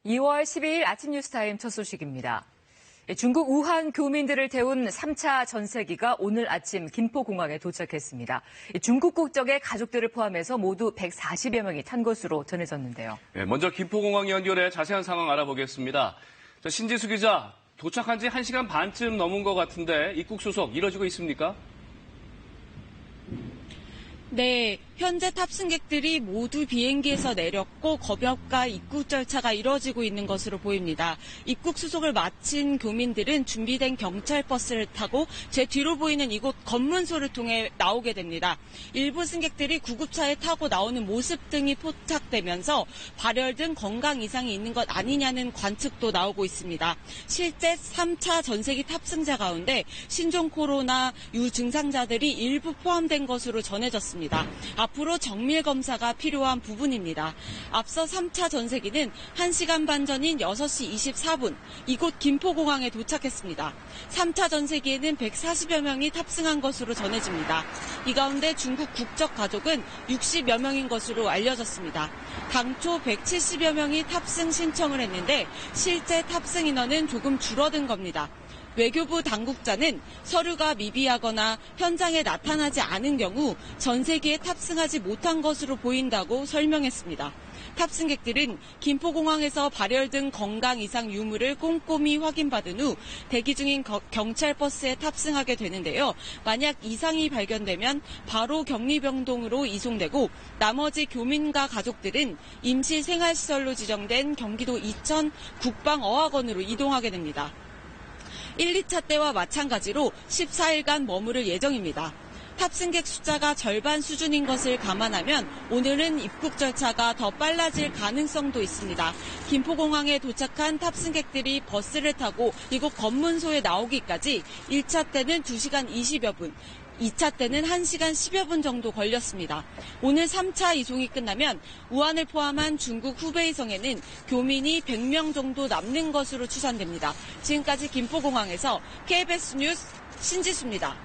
2월 12일 아침 뉴스타임 첫 소식입니다. 중국 우한 교민들을 태운 3차 전세기가 오늘 아침 김포공항에 도착했습니다. 중국 국적의 가족들을 포함해서 모두 140여 명이 탄 것으로 전해졌는데요. 먼저 김포공항 연결해 자세한 상황 알아보겠습니다. 신지수 기자, 도착한 지 1시간 반쯤 넘은 것 같은데 입국 수속 이뤄지고 있습니까? 네, 현재 탑승객들이 모두 비행기에서 내렸고 검역과 입국 절차가 이뤄지고 있는 것으로 보입니다. 입국 수속을 마친 교민들은 준비된 경찰 버스를 타고 제 뒤로 보이는 이곳 검문소를 통해 나오게 됩니다. 일부 승객들이 구급차에 타고 나오는 모습 등이 포착되면서 발열 등 건강 이상이 있는 것 아니냐는 관측도 나오고 있습니다. 실제 3차 전세기 탑승자 가운데 신종 코로나 유증상자들이 일부 포함된 것으로 전해졌습니다. 앞으로 정밀 검사가 필요한 부분입니다. 앞서 3차 전세기는 1시간 반 전인 6시 24분 이곳 김포공항에 도착했습니다. 3차 전세기에는 140여 명이 탑승한 것으로 전해집니다. 이 가운데 중국 국적 가족은 60여 명인 것으로 알려졌습니다. 당초 170여 명이 탑승 신청을 했는데 실제 탑승 인원은 조금 줄어든 겁니다. 외교부 당국자는 서류가 미비하거나 현장에 나타나지 않은 경우 전세기에 탑승하지 못한 것으로 보인다고 설명했습니다. 탑승객들은 김포공항에서 발열 등 건강 이상 유무를 꼼꼼히 확인받은 후 대기 중인 경찰 버스에 탑승하게 되는데요. 만약 이상이 발견되면 바로 격리병동으로 이송되고 나머지 교민과 가족들은 임시 생활시설로 지정된 경기도 이천 국방어학원으로 이동하게 됩니다. 1, 2차 때와 마찬가지로 14일간 머무를 예정입니다. 탑승객 숫자가 절반 수준인 것을 감안하면 오늘은 입국 절차가 더 빨라질 가능성도 있습니다. 김포공항에 도착한 탑승객들이 버스를 타고 이곳 검문소에 나오기까지 1차 때는 2시간 20여 분, 2차 때는 1시간 10여 분 정도 걸렸습니다. 오늘 3차 이송이 끝나면 우한을 포함한 중국 후베이성에는 교민이 100명 정도 남는 것으로 추산됩니다. 지금까지 김포공항에서 KBS 뉴스 신지수입니다.